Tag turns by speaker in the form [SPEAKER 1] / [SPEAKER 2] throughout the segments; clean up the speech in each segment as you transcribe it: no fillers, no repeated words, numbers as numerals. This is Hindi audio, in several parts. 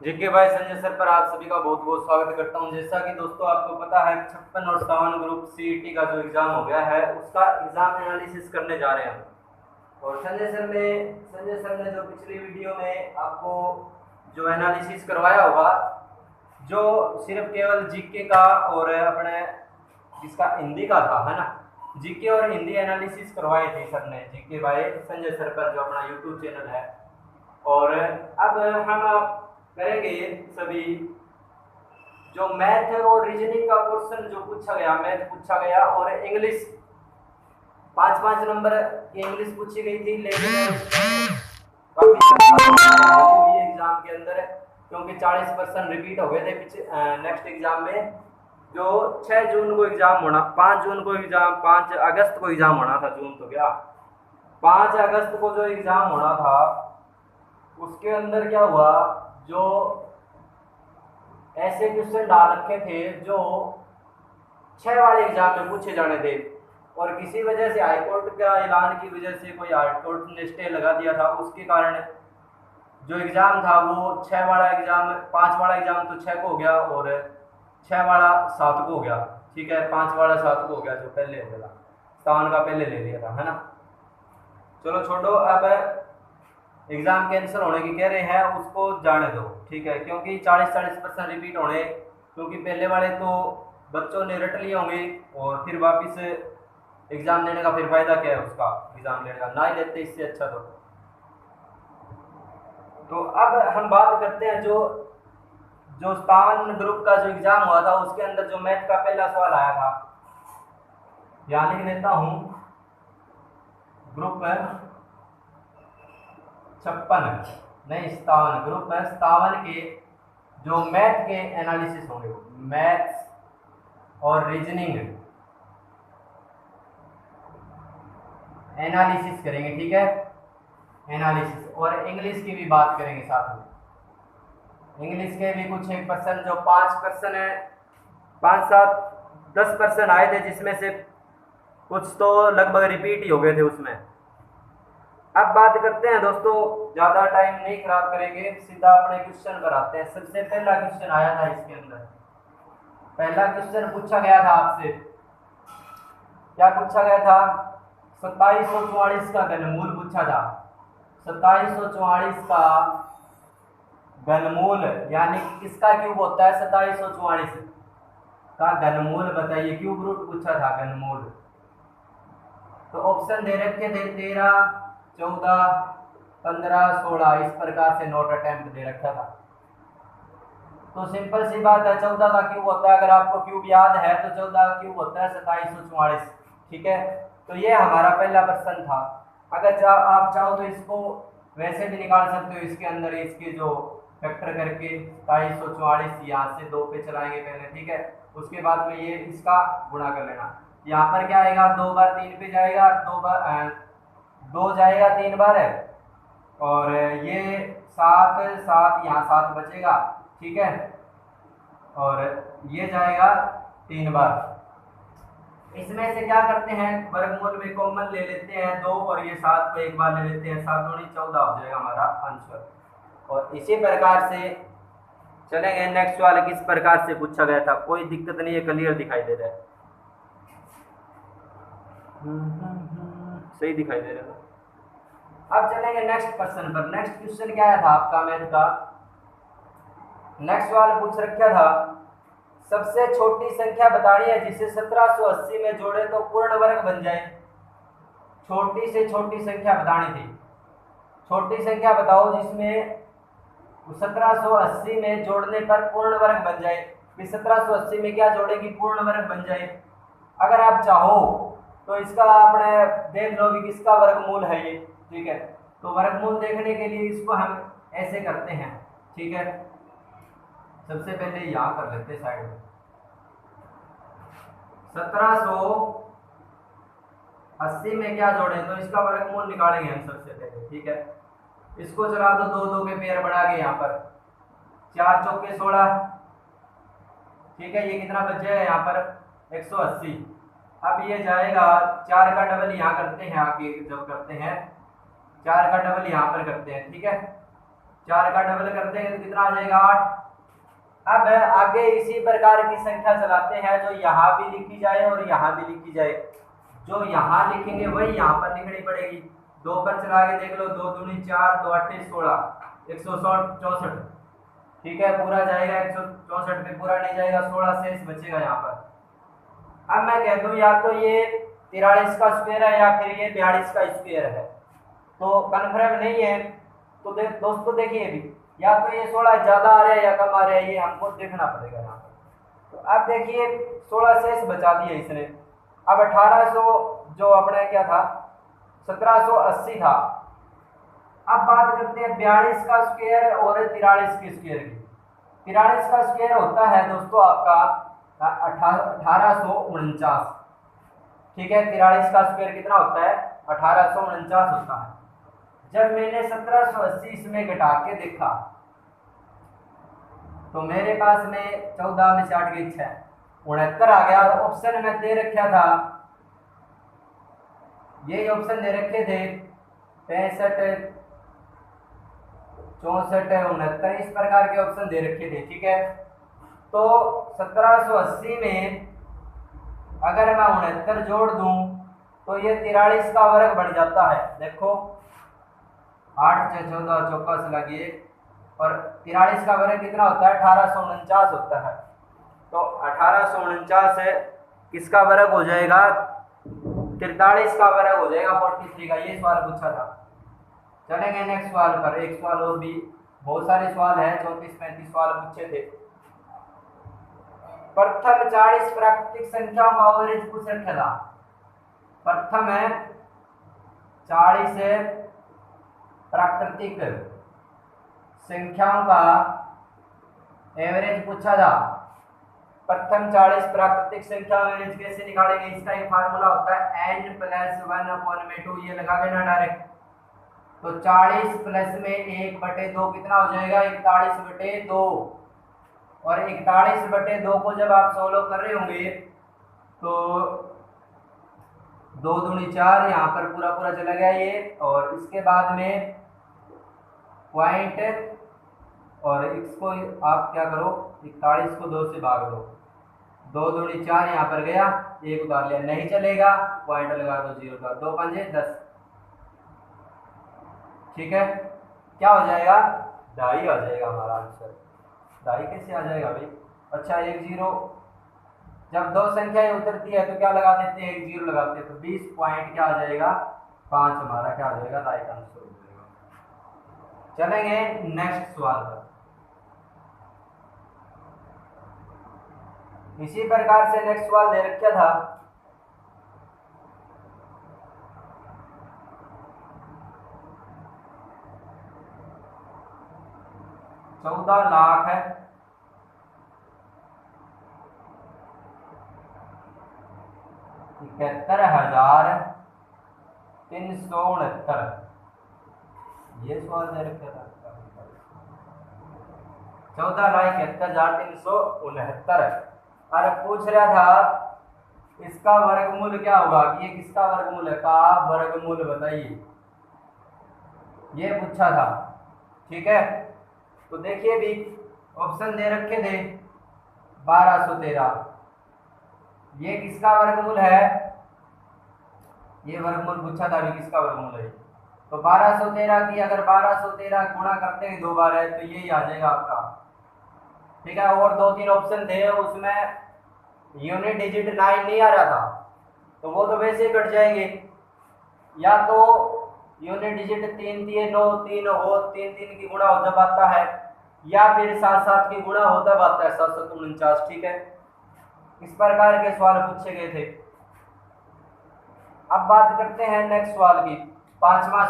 [SPEAKER 1] जीके भाई संजय सर पर आप सभी का बहुत बहुत स्वागत करता हूं। जैसा कि दोस्तों आपको पता है 56 और 57 ग्रुप सीईटी का जो एग्जाम हो गया है उसका एग्जाम एनालिसिस करने जा रहे हैं हम। और संजय सर ने जो पिछली वीडियो में आपको जो एनालिसिस करवाया होगा, जो सिर्फ केवल जीके का और अपने इसका हिंदी का था, है ना। जीके और हिंदी एनालिसिस करवाए थे सर ने, जीके भाई संजय सर पर जो अपना यूट्यूब चैनल है। और अब हम करेंगे सभी जो मैथ और रीजनिंग का क्वेश्चन जो पूछा गया, मैथ पूछा गया और इंग्लिश 5-5 नंबर की इंग्लिश पूछी गई थी, लेकिन काफी एग्जाम के अंदर, क्योंकि 40% रिपीट हो गए थे पीछे नेक्स्ट एग्जाम में। जो 6 जून को एग्जाम होना, 5 जून को एग्जाम, 5 अगस्त को एग्जाम होना था, जून तो क्या, 5 अगस्त को जो एग्जाम होना था उसके अंदर क्या हुआ, जो ऐसे क्वेश्चन डाल रखे थे जो 6 वाले एग्जाम में पूछे जाने थे। और किसी वजह से हाईकोर्ट का ऐलान की वजह से कोई हाईकोर्ट ने स्टे लगा दिया था, उसके कारण जो एग्जाम था वो 6 वाला एग्जाम, 5 वाला एग्जाम तो 6 को हो गया और 6 वाला 7 को हो गया। ठीक है, 5 वाला 7 को हो गया, जो पहले हो गया था, 57 का पहले ले लिया था, है ना। चलो छोड़ो, अब एग्जाम कैंसिल होने की कह रहे हैं उसको जाने दो, ठीक है, क्योंकि 40-40% रिपीट होने, क्योंकि पहले वाले तो बच्चों ने रट लिए होंगे और फिर वापस एग्जाम देने का फिर फायदा क्या है उसका, एग्जाम देने का ना ही लेते इससे अच्छा। तो अब हम बात करते हैं जो जो 57 ग्रुप का जो एग्जाम हुआ था उसके अंदर जो मैथ का पहला सवाल आया था, यहाँ लिख देता हूं, ग्रुप 56 नहीं 57, ग्रुप 57 के जो मैथ के एनालिसिस होंगे, मैथ्स और रीजनिंग एनालिसिस करेंगे, ठीक है, एनालिसिस। और इंग्लिश की भी बात करेंगे साथ में। इंग्लिश के भी कुछ 1% जो 5% है, 5-7-10% आए थे, जिसमें से कुछ तो लगभग रिपीट ही हो गए थे उसमें। अब बात करते हैं दोस्तों, ज्यादा टाइम नहीं खराब करेंगे, सीधा अपने क्वेश्चन पर आते हैं। सबसे पहला क्वेश्चन आया था इसके अंदर, पहला क्वेश्चन पूछा गया था आपसे, क्या पूछा गया था, 2744 का घनमूल पूछा था। 2744 का घनमूल यानी किसका क्यूब होता है, 2744 का घनमूल बताइए, क्यूब रूट पूछा था, घनमूल। तो ऑप्शन दे रखे थे 13, 14, 15, 16, इस प्रकार से नोट अटेम्प्ट दे रखा था। तो सिंपल सी बात है, 14 का क्यूब होता है, अगर आपको क्यूब याद है तो 14 का क्यूब होता है 2744, ठीक है। तो ये हमारा पहला प्रश्न था। अगर आप चाहो तो इसको वैसे भी निकाल सकते हो, इसके अंदर इसके जो फैक्टर करके 2744 यहाँ से 2 पे चलाएंगे पहले, ठीक है, उसके बाद में ये इसका गुणा कर लेना। यहाँ पर क्या आएगा, 2 बार 3 पे जाएगा, 2 बार 2 जाएगा 3 बार है, और ये 7 7 यहाँ 7 बचेगा, ठीक है, और ये जाएगा 3 बार। इसमें से क्या करते हैं, वर्गमूल में कॉमन ले लेते हैं 2, और ये 7 को एक बार ले लेते हैं, 7 दूनी 14 हो जाएगा हमारा आंसर। और इसी प्रकार से चलेंगे नेक्स्ट वाले, किस प्रकार से पूछा गया था, कोई दिक्कत नहीं है, क्लियर दिखाई दे रहा है, सही दिखाई दे रहा है। अब चलेंगे नेक्स्ट क्वेश्चन पर। नेक्स्ट क्वेश्चन क्या आया था आपका मैथ का, नेक्स्ट वाला पूछ रखा था, सबसे छोटी संख्या बतानी है जिसे 1780 में जोड़े तो पूर्ण वर्ग बन जाए। छोटी से छोटी संख्या बतानी थी, छोटी संख्या बताओ जिसमें 1780 में जोड़ने पर पूर्ण वर्ग बन जाए। 1780 में क्या जोड़ेगी, पूर्ण वर्ग बन जाए। अगर आप चाहो तो इसका आपने देख लो कि किसका वर्गमूल है ये, ठीक है। तो वर्गमूल देखने के लिए इसको हम ऐसे करते हैं, ठीक है। सबसे पहले यहां कर लेते साइड में, 1780 में क्या जोड़े तो इसका वर्गमूल निकालेंगे हम सबसे पहले, ठीक है। इसको चला दो, 2 2 के पेयर बढ़ा के यहाँ पर 4 चौके 16, ठीक है, ये कितना बच जाएगा यहाँ पर 180। अब ये जाएगा 4 का डबल यहाँ करते हैं, आगे जब करते हैं 4 का डबल यहाँ पर करते हैं, ठीक है, 4 का डबल करते हैं तो कितना आ जाएगा 8। अब आगे इसी प्रकार की संख्या चलाते हैं जो यहाँ भी लिखी जाए और यहाँ भी लिखी जाए। जो यहाँ लिखेंगे वही यहाँ पर लिखनी पड़ेगी। 2 पर चला के देख लो, 2 दूनी 4, 2 8 16, 164। ठीक है, पूरा जाएगा 164 पे, पूरा नहीं जाएगा, 16 शेष बचेगा यहाँ पर। अब मैं कह दूं या तो ये 43 का स्क्वायर है या फिर ये 42 का स्क्वायर है, तो कन्फर्म नहीं है। तो दोस्तों देखिए भी, या तो ये 16 ज्यादा आ रहा है या कम आ रहा है, ये हमको देखना पड़ेगा यहाँ पर। तो अब देखिए 16 शेष बचा दिए इसने। अब 1800 जो अपने क्या था 1780 था। अब बात करते हैं 42 का स्क्वायर और 43 के स्क्वायर की। 43 का स्क्वायर होता है दोस्तों आपका 1849। ठीक है, 43 का स्क्वायर कितना होता है 1849 होता है। जब मैंने 1780 इसमें घटा के देखा तो मेरे पास में 14 में 60 गई 6, 69 आ गया। और ऑप्शन में दे रखा था, ये ऑप्शन दे रखे थे 65, 64, 69, इस प्रकार के ऑप्शन दे रखे थे। ठीक है, तो 1780 में अगर मैं 69 जोड़ दूं तो ये 43 का वर्ग बन जाता है। देखो 8 6 14 24 लगे, और 43 का वर्ग कितना होता है 1849 होता है। तो 1849 है किसका वर्ग हो जाएगा 43 का वर्ग हो जाएगा 43 का। ये सवाल पूछा था। चलेंगे नेक्स्ट सवाल पर। एक सवाल और भी, बहुत सारे सवाल है, 34-35 सवाल पूछे थे। प्रथम 40 प्राकृतिक संख्याओं का एवरेज पूछ रखा था। प्रथम है 40 प्राकृतिक संख्याओं का एवरेज पूछा था। प्रथम 40 प्राकृतिक संख्या एवरेज कैसे निकालेंगे, इसका एक फार्मूला होता है n+1/2। ये लगा देना डायरेक्ट। तो 40 प्लस में 1/2 कितना हो जाएगा 41/2। और 41/2 को जब आप सोल्व कर रहे होंगे तो 2 दूनी 4, यहाँ पर पूरा पूरा चला गया ये। और इसके बाद में पॉइंट, और इसको आप क्या करो 41 को 2 से भाग दो, 2 दूनी 4, यहाँ पर गया 1 उतार लिया, नहीं चलेगा, पॉइंट लगा दो 0 का, 2 5 10। ठीक है, क्या हो जाएगा 2.5 आ जाएगा हमारा आंसर। 2.5 कैसे आ जाएगा भाई। अच्छा 1 0, जब 2 संख्याएं उतरती है तो क्या लगा देते हैं 1 0 लगाते हैं, तो 20 पॉइंट क्या आ जाएगा 5 हमारा क्या हो जाएगा राइट आंसर हो जाएगा। चलेंगे नेक्स्ट सवाल पर। इसी प्रकार से नेक्स्ट सवाल दे रखा था 14,71,369। ये सवाल दे रखा था 14,71,369। अरे पूछ रहा था इसका वर्गमूल क्या होगा, ये किसका वर्गमूल है, का वर्गमूल बताइए, ये पूछा था। ठीक है, तो देखिए भी ऑप्शन दे रखे थे 1213, ये किसका वर्गमूल है, ये वर्गमूल पूछा था भी किसका वर्गमूल है। तो 1213 की अगर 1213 गुणा करते हैं 2 बार है तो यही आ जाएगा आपका। ठीक है, और 2-3 ऑप्शन थे उसमें यूनिट डिजिट 9 नहीं आ रहा था, तो वो तो वैसे ही कट जाएंगे। या तो यूनिट डिजिट 3 3 9 3 हो, 3 3 की गुणा हो जब आता है, या फिर 7 7 की गुणा हो तब आता है 749। ठीक है, इस प्रकार के सवाल पूछे गए थे। अब बात करते हैं नेक्स्ट सवाल की। पांचवा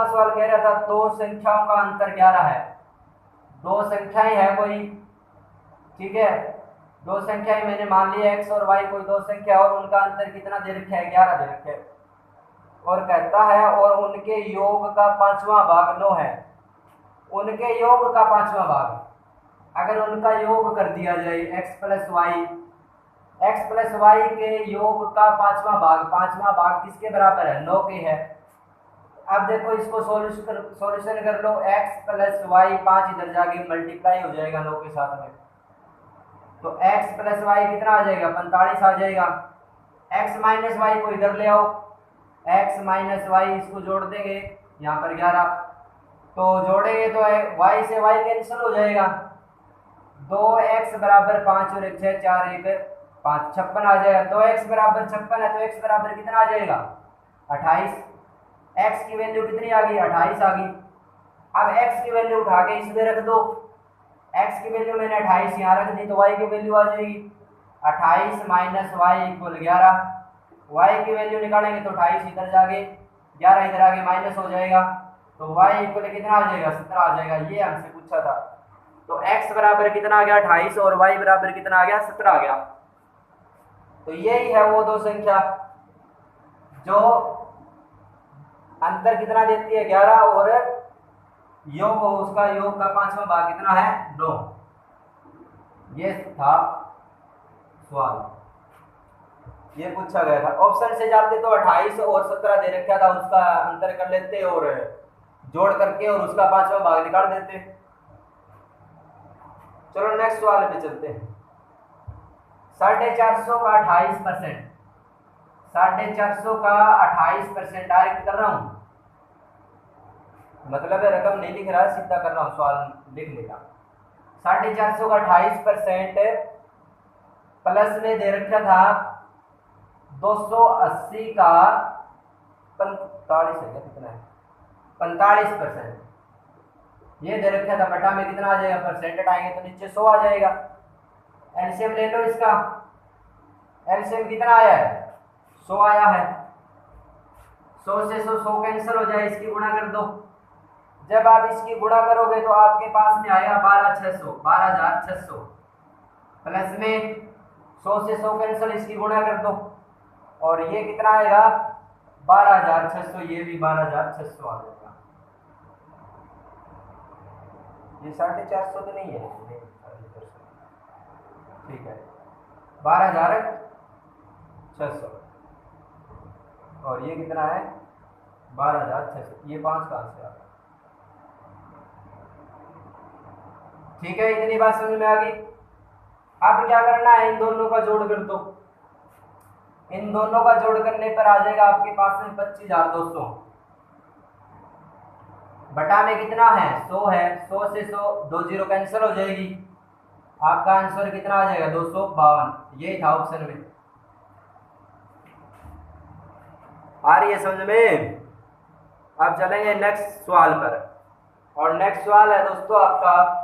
[SPEAKER 1] सवाल कह रहा था 2 संख्याओं का अंतर 11 है। 2 संख्याएं है कोई, ठीक है, 2 संख्याएं मैंने मान लिया x और y कोई 2 संख्या, और उनका अंतर कितना दे रखा है 11 दे रखा है। और कहता है और उनके योग का 5वां भाग 9 है। उनके योग का 5वां भाग, अगर उनका योग कर दिया जाए x प्लस वाई के योग का 5वां भाग किसके बराबर है 9 के है। अब देखो इसको सॉल्यूशन कर लो, x प्लस वाई 5 इधर जाके मल्टीप्लाई हो जाएगा 9 के साथ में, तो x प्लस वाई कितना आ जाएगा 45 आ जाएगा। x माइनस वाई को इधर ले आओ, x माइनस वाई इसको जोड़ देंगे यहाँ पर 11, तो जोड़ेंगे तो y से y कैंसिल हो जाएगा, 2x बराबर 5 और 1 6 4 1 5 56 आ जाएगा। 2x बराबर 56 है तो x बराबर कितना आ जाएगा 28। x की वैल्यू कितनी आ गई 28 आ गई। अब x की वैल्यू उठा के इसमें रख दो, x की वैल्यू मैंने 28 यहाँ रख दी तो y की वैल्यू आ जाएगी 28 माइनस वाई इक्वल 11। y की वैल्यू निकालेंगे तो 28 इधर जाके 11 इधर आगे माइनस हो जाएगा, तो y इक्वल कितना आ जाएगा 17 आ जाएगा। ये हमसे पूछा था, तो x बराबर कितना आ गया 28 और y बराबर कितना आ गया 17 आ गया। तो यही है वो दो संख्या जो अंतर कितना देती है 11 और योग, उसका योग का 5वां भाग कितना है 9। ये था सवाल, ये पूछा गया था। ऑप्शन से जाते तो 28 और 17 दे रखा था, उसका अंतर कर लेते और जोड़ करके और उसका 5वां भाग निकाल देते। चलो नेक्स्ट सवाल पे चलते हैं। 450 का 28%, 450 का 28% डायरेक्ट कर रहा हूं, मतलब है रकम नहीं लिख रहा, सीधा कर रहा हूं, सवाल लिख लेगा। 450 का 28% प्लस में दे रखा था 280 का 45 है, कितना है 45%, ये दे रखा था बटा में कितना आ जाएगा, परसेंट हटाएंगे तो नीचे 100 आ जाएगा। एलसीएम ले लो इसका, एलसीएम कितना आया है 100 आया है, 100 से 100 कैंसिल हो जाए, इसकी गुणा कर दो। जब आप इसकी गुणा करोगे तो आपके पास में आएगा 12600 प्लस में 100 से 100 कैंसिल, इसकी गुणा कर दो और ये कितना आएगा 12600, ये भी 12600 आ जाएगा। ये 450 तो नहीं है, ठीक है 12600 और ये कितना है 12600, ये 5 कहां से आ गया। ठीक है, इतनी बात समझ में आ गई। अब क्या करना है, इन दोनों का जोड़ कर दो, इन दोनों का जोड़ करने पर आ जाएगा आपके पास में 25200 बटा में कितना है 100 है, 100 से 100 दो जीरो कैंसिल हो जाएगी, आपका आंसर कितना आ जाएगा 252। यही था ऑप्शन में, आ रही है समझ में। अब चलेंगे नेक्स्ट सवाल पर, और नेक्स्ट सवाल है दोस्तों आपका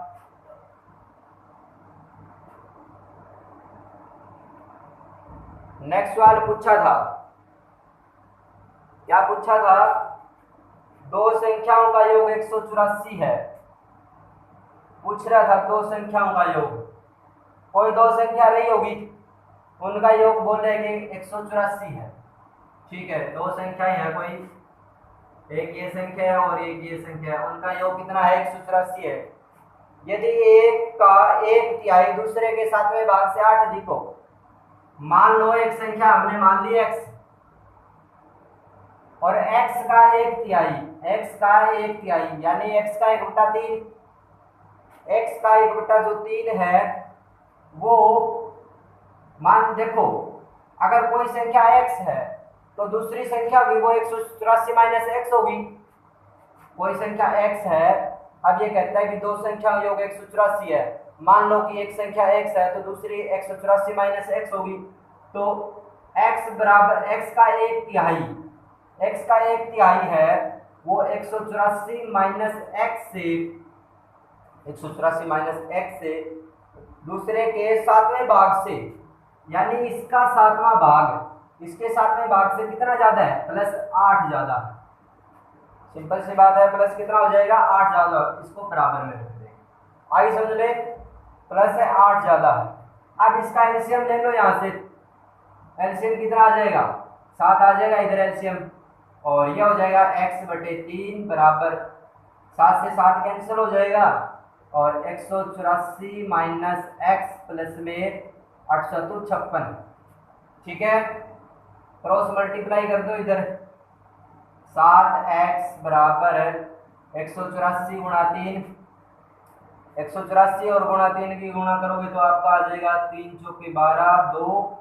[SPEAKER 1] नेक्स्ट सवाल पूछा था, क्या पूछा था, दो संख्याओं का योग 184 है, पूछ रहा था दो संख्याओं का योग, कोई दो संख्या रही होगी उनका योग बोल रहे हैं कि 184 है। ठीक है, दो संख्याएं हैं, कोई एक ये संख्या है और एक ये संख्या है, उनका योग कितना है 184 है। यदि एक का 1/3 दूसरे के 7वें भाग से 8 अधिक हो, मान लो एक संख्या हमने मान ली x और x का 1/3, x का 1/3 यानी x का 1/3, x का 1/3 है वो, मान देखो अगर कोई संख्या x है तो दूसरी संख्या होगी वो 184 माइनस x होगी। कोई संख्या x है, अब ये कहता है कि दो संख्या योग 184 है, मान लो कि एक संख्या x है तो दूसरी 184 माइनस x होगी, तो x बराबर x का 1/3, x का 1/3 है वो 184 माइनस x से 184 माइनस x से दूसरे के 7वें भाग से, यानी इसका 7वां भाग इसके 7वें भाग से कितना ज्यादा है +8 ज्यादा है। सिंपल सी बात है, प्लस कितना हो जाएगा 8 ज्यादा, इसको बराबर में रख दें, आगे समझ ले, प्लस है 8 ज्यादा है। अब इसका एलसीएम ले लो, यहाँ से एलसीएम कितना आ जाएगा 7 आ जाएगा इधर एलसीएम, और यह हो जाएगा x/3 बराबर 7 से 7 कैंसिल हो जाएगा और 184 माइनस x प्लस में 856। ठीक है, क्रॉस मल्टीप्लाई कर दो इधर, 7x बराबर 184 गुणा 3, 184 और गुणा 3 की गुणा करोगे तो आपका आ जाएगा 3 चौके 12, 2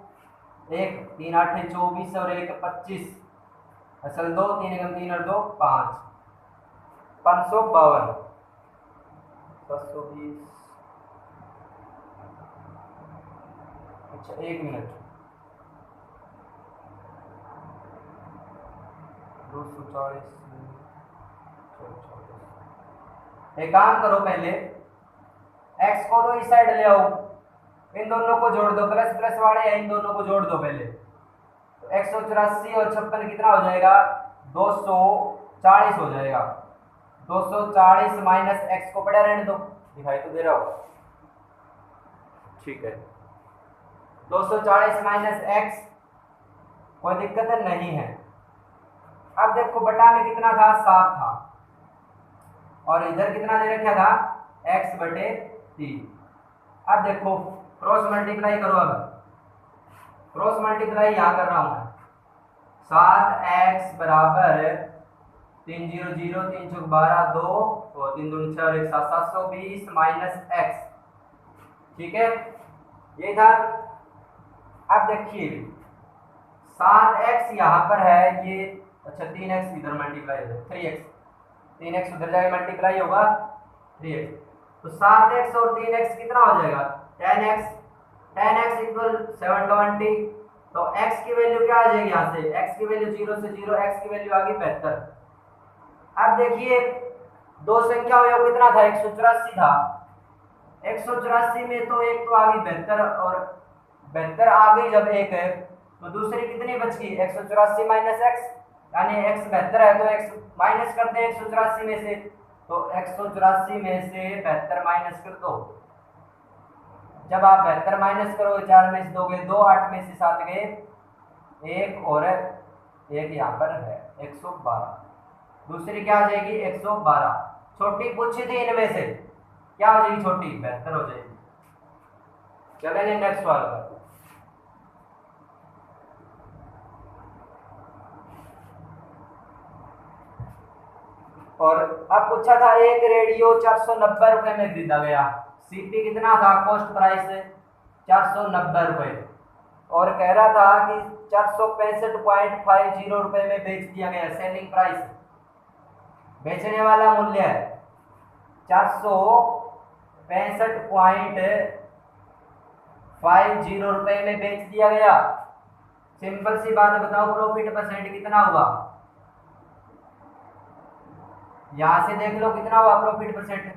[SPEAKER 1] 1, 3 8 24 और 1 25, असल 2, 3 एकम 3 और 2 5, 552, 720। अच्छा 1 मिनट, 240। एक काम करो, पहले x को तो इस साइड ले आओ, इन दोनों को जोड़ दो, प्लस प्लस वाले हैं, इन दोनों को जोड़ दो पहले। तो 184 और 56 कितना हो जाएगा? 240 हो जाएगा। 240 माइनस x को पड़ा रहने दो, दिखाई तो दे रहा हो, ठीक है। 240 माइनस x, कोई दिक्कत नहीं है। अब देखो बटा में कितना था? 7 था, और इधर कितना दे रखा था? x बटे 3। अब देखो क्रॉस मल्टीप्लाई करो, अब क्रॉस मल्टीप्लाई यहां कर रहा हूं मैं। 7x बराबर 3 0 0, 3 चौक 12, 2 और 3 दूनी 6 और 1 7, 720 माइनस x, ठीक है, ये था। अब देखिए 7x यहां पर है, ये अच्छा 3x इधर मल्टीप्लाई है, 3x, 3x उधर जाके मल्टीप्लाई होगा 3x, तो 7x और 3x कितना हो जाएगा? 10x, 10x equal 720। तो x की वैल्यू क्या आ जाएगी? यहाँ से x की वैल्यू 0 से 0, x की वैल्यू आ गई 75। अब देखिए दो संख्या हुई, कितना था? 184 था। 184 में तो एक तो आ गई 72, और 72 आ गई जब एक है, तो दूसरी कितनी बच गई? 184 माइनस x, यानी x 72 है तो x माइनस करते हैं 184 में से, तो 184 में से 72 माइनस कर दो। जब आप 72 माइनस करोगे, 4 में से दोगे 2, 8 में से 7 गए 1 और 1 यहाँ पर है 112। दूसरी क्या आ जाएगी? 112। छोटी पूछी थी इनमें से, क्या हो जाएगी? छोटी 72 हो जाएगी। चलेंगे नेक्स्ट सवाल पर। और अब पूछा था एक रेडियो 490 रुपए में खरीदा गया। सीपी कितना था? कॉस्ट प्राइस 490 रुपए, और कह रहा था कि 465.50 रुपए में बेच दिया गया। सेलिंग प्राइस, बेचने वाला मूल्य है 465.50 रुपए में बेच दिया गया। सिंपल सी बात बताओ, प्रॉफिट परसेंट कितना हुआ? यहां से देख लो कितना हुआ प्रॉफिट परसेंट।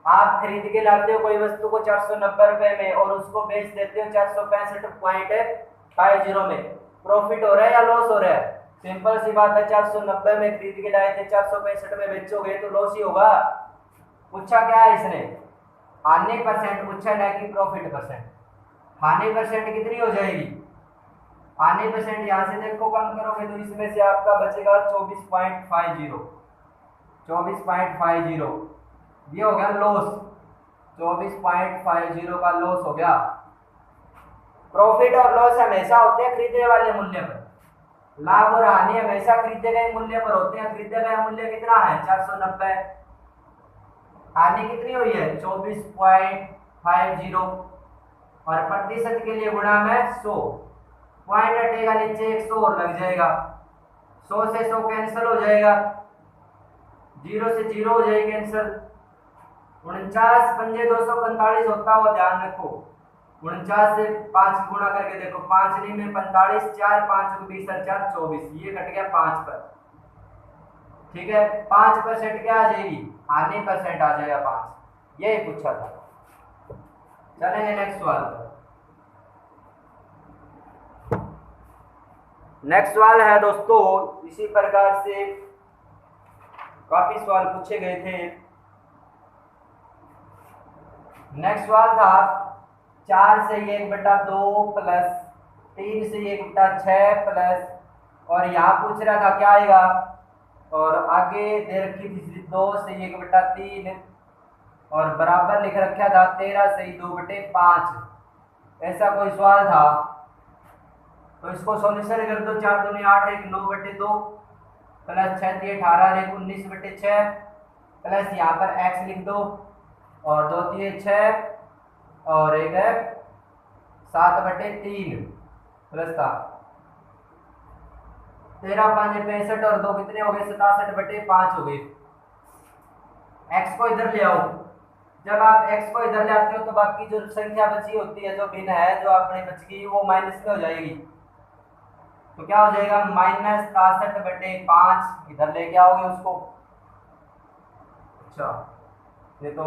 [SPEAKER 1] आप खरीद के लाते हो कोई वस्तु को 490 रुपए में और उसको बेच देते हो 465.50 में, प्रॉफिट हो रहा है या लॉस हो रहा है? सिंपल सी बात है, 490 में खरीद के लाए थे, 465 में बेचोगे तो लॉस ही होगा। पूछा क्या है इसने? हानि परसेंट पूछा है, कि प्रॉफिट परसेंट। हानि परसेंट कितनी हो जाएगी? हानि परसेंट यहां से देखो कम करोगे तो इसमें से आपका बचेगा 24.50, 24.50, ये हो गया लॉस। 24.50 का लॉस हो गया। प्रॉफिट और लॉस हमेशा होते हैं खरीदने वाले मूल्य पर, लाभ और हानि हमेशा खरीदे गए मूल्य पर होते हैं। खरीदे गए मूल्य कितना है? 490, हानि कितनी हुई है? 24.50, और प्रतिशत के लिए गुणा में 100, पॉइंट हटेगा नीचे, 100 और लग जाएगा, 100 से 100 कैंसिल हो जाएगा, 0 से 0 हो जाएगी कैंसिल। 49 पंजे 245 होता हुआ ध्यान रखो। 49 से 5 गुणा करके देखो, 5 नहीं में 45, 4 5 को 20 और 4 24, ये कट गया 5 पर, ठीक है। 5% क्या आ जाएगी? हानि परसेंट आ जाएगा 5, यही पूछा था। चलेंगे नेक्स्ट सवाल पर। नेक्स्ट सवाल है दोस्तों, इसी प्रकार से काफी सवाल पूछे गए थे। नेक्स्ट सवाल था 4 से 1/2 प्लस 3 से 1/6 प्लस, और यहाँ पूछ रहा था क्या आएगा, और आगे दे रखी थी 2 से 1/3, और बराबर लिख रखा था 13 से 2/5, ऐसा कोई सवाल था। तो इसको सॉल्यूशन कर दो, 4 दूनी 8, 1 9/2, प्लस 6 3 18 और 19/6 प्लस यहाँ पर x लिख दो और 2 3 6 और एक है 7/3 प्लस था 13 5 65 और 2 कितने हो गए 67/5 हो गए। x को इधर ले आओ। जब आप x को इधर ले आते हो तो बाकी जो संख्या बची होती है जो भिन्न है जो अपने बच गई वो माइनस में हो जाएगी। तो क्या हो जाएगा -63/5 इधर लेके आओगे उसको। अच्छा ये तो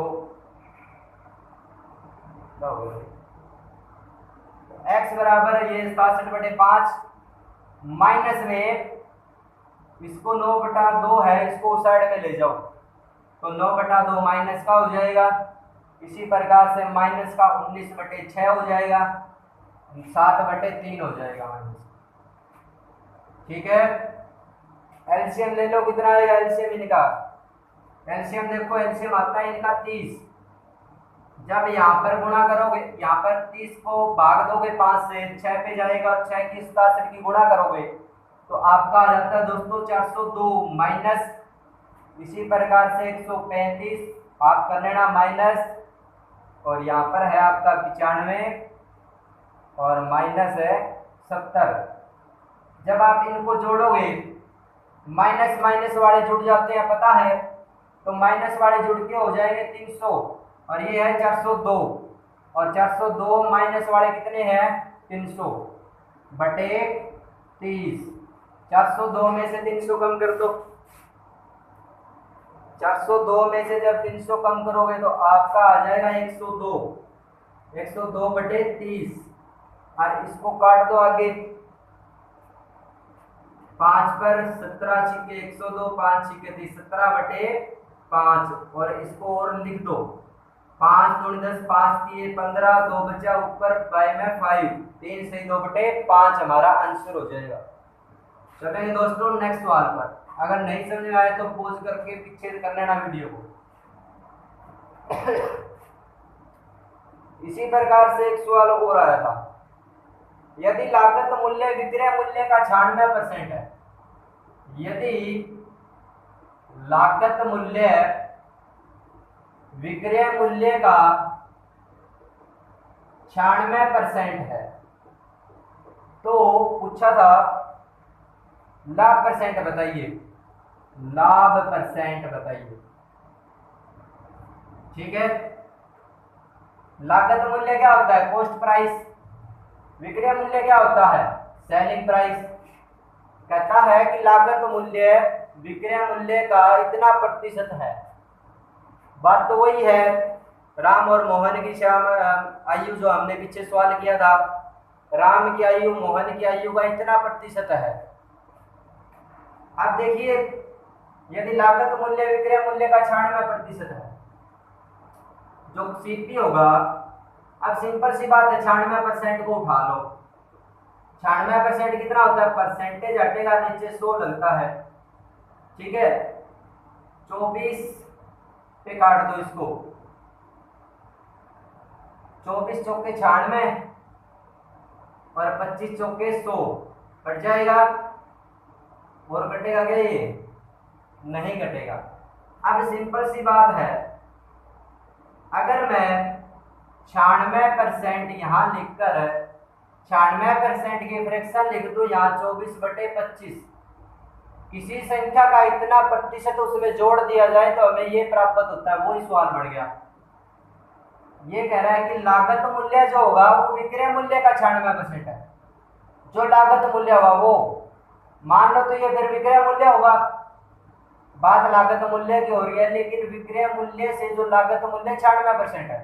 [SPEAKER 1] क्या हो गया x बराबर ये 67/5 माइनस में इसको 9/2 है इसको उस साइड में ले जाओ तो 9/2 माइनस का हो जाएगा। इसी प्रकार से माइनस का 19/6 हो जाएगा 7/3 हो जाएगा माइनस। ठीक है एलसीएम ले लो कितना आएगा एलसीएम इनका। एलसीएम देखो एलसीएम आता है इनका 30। जब यहाँ पर गुणा करोगे यहाँ पर 30 को भाग दोगे 5 से 6 पे जाएगा और 6 की 67 की गुणा करोगे तो आपका आ जाता है दोस्तों 402 माइनस इसी प्रकार से 135 आप कर लेना माइनस और यहाँ पर है आपका 95 और माइनस है 70। जब आप इनको जोड़ोगे माइनस माइनस वाले जुड़ जाते हैं पता है तो माइनस वाले जुड़ के हो जाएंगे 300 और ये है 402 और 402 माइनस वाले कितने हैं 300/30। 402 में से 300 कम कर दो। 402 में से जब 300 कम करोगे तो आपका आ जाएगा 102 102/30 और इसको काट दो आगे 5 पर 17 छिके 102 5 छिके 30 17/5 और इसको और लिख दो 5 दूनी 10 5 3 15 2 बचा ऊपर बाय में 5 3 से 2/5 हमारा आंसर हो जाएगा। चलेंगे दोस्तों नेक्स्ट सवाल पर। अगर नहीं समझ में आए तो पॉज करके पीछे कर लेना वीडियो को। इसी प्रकार से एक सवाल और आया था यदि लागत मूल्य विक्रय मूल्य का 96% है। यदि लागत मूल्य विक्रय मूल्य का 96% है तो पूछा था लाभ परसेंट बताइए। लाभ परसेंट बताइए। ठीक है लागत मूल्य क्या होता है कॉस्ट प्राइस। विक्रय मूल्य क्या होता है सेलिंग प्राइस। कहता है कि लागत मूल्य विक्रय मूल्य का इतना प्रतिशत है। बात तो वही है राम और मोहन की आयु जो हमने पीछे सवाल किया था राम की आयु मोहन की आयु का इतना प्रतिशत है। अब देखिए यदि लागत मूल्य विक्रय मूल्य का 96% है जो सीपी होगा। अब सिंपल सी बात है 96% को उठा लो। 96% कितना होता है परसेंटेज हटेगा नीचे 100 लगता है। ठीक है 24 पे काट दो इसको 24 चौके 96 और 25 चौके 100 कट जाएगा और कटेगा क्या ये नहीं कटेगा। अब सिंपल सी बात है अगर मैं 96% यहाँ लिखकर 96% की फ्रैक्शन लिख दूं यहाँ 24/25 किसी संख्या का इतना प्रतिशत उसमें जोड़ दिया जाए तो हमें ये प्राप्त होता है। वही सवाल बढ़ गया। ये कह रहा है कि लागत मूल्य जो होगा वो विक्रय मूल्य का 96% है। जो लागत मूल्य होगा वो मान लो तो ये फिर विक्रय मूल्य होगा। बात लागत मूल्य की हो रही है लेकिन विक्रय मूल्य से जो लागत मूल्य 96% है।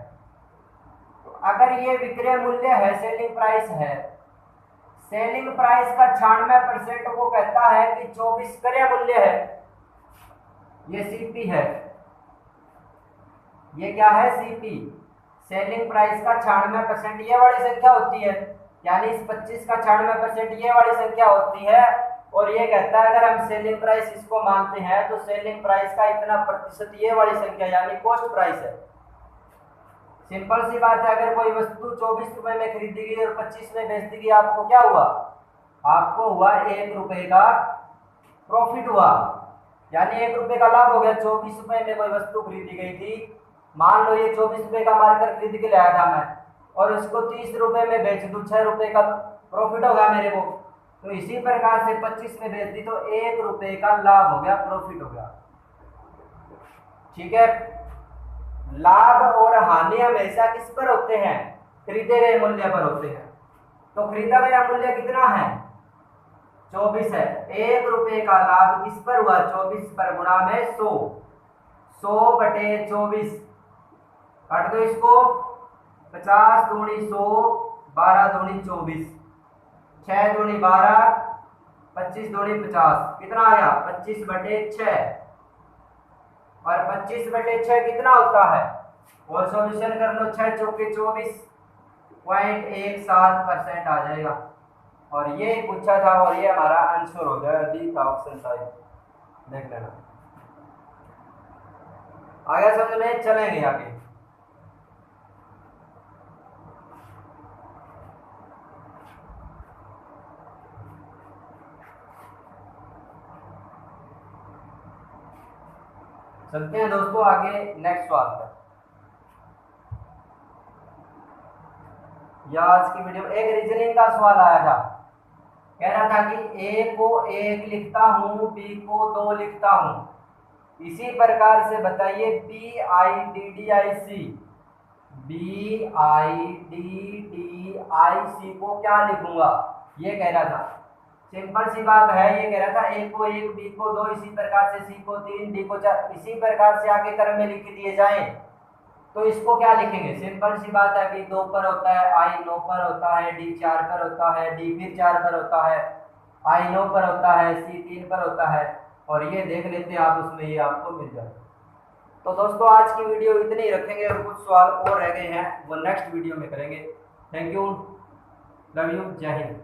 [SPEAKER 1] तो अगर ये विक्रय मूल्य है सेलिंग प्राइस है सेलिंग प्राइस का 96% वो कहता है कि 24 क्रय मूल्य है। ये सीपी है। ये क्या है सीपी सेलिंग प्राइस का 96% ये वाली संख्या होती है। यानी इस 25 का 96% ये वाली संख्या होती है। और ये कहता है अगर हम सेलिंग प्राइस इसको मानते हैं तो सेलिंग प्राइस का इतना प्रतिशत ये वाली संख्या यानी कॉस्ट प्राइस है। सिंपल सी बात है अगर कोई वस्तु 24 रुपए में खरीदी गई और 25 में बेच दी गई आपको क्या हुआ आपको हुआ 1 रुपए का प्रॉफिट हुआ, यानी 1 रुपए का लाभ हो गया। 24 रुपए में कोई वस्तु खरीदी गई थी, मान लो ये 24 रुपए का मार्कर खरीद के लाया था मैं, और इसको 30 रुपए में बेच दूं, 6 रुपए का प्रॉफिट होगा मेरे को। तो इसी प्रकार से 25 में बेच दी तो 1 रुपए का लाभ हो गया, प्रॉफिट हो गया। ठीक है, लाभ और हानि हमेशा किस पर होते हैं? खरीदे गए मूल्य पर होते हैं। तो खरीदा गया मूल्य कितना है? 24 है। 1 रुपए का लाभ किस पर हुआ? 24 पर, गुणा में 100, 100 बटे 24, काट दो इसको, 50 दूनी 100, 12 दूनी 24, 6 दूनी 12, 25 दूनी 50, कितना आया? 25 बटे 6। और 25 बटे 6 कितना होता है? और सॉल्यूशन कर लो, 6 चौके 24.17% आ जाएगा। और ये पूछा था और ये हमारा आंसर हो जाएगा, डी था ऑप्शन साइड, देख लेना। आगे समझ में, चलेंगे आगे। चलते हैं दोस्तों आगे नेक्स्ट सवाल पर। या आज की वीडियो में एक रीजनिंग का सवाल आया था, कह रहा था कि ए को 1 लिखता हूं, बी को 2 लिखता हूं, इसी प्रकार से बताइए B I D D I C, B I D D I C को क्या लिखूंगा, ये कह रहा था। सिंपल सी बात है, ये कह रहा था ए को 1, बी को 2, इसी प्रकार से सी को 3, डी को 4, इसी प्रकार से आगे क्रम में लिख दिए जाएं तो इसको क्या लिखेंगे? सिंपल सी बात है, बी 2 पर होता है, आई 9 पर होता है, डी 4 पर होता है, डी फिर 4 पर होता है, आई 9 पर होता है, सी 3 पर होता है, और ये देख लेते हैं आप, उसमें ये आपको मिल जाए। तो दोस्तों आज की वीडियो इतनी ही रखेंगे, और कुछ सवाल और रह गए हैं वो नेक्स्ट वीडियो में करेंगे। थैंक यू, लव यू, जय हिंद।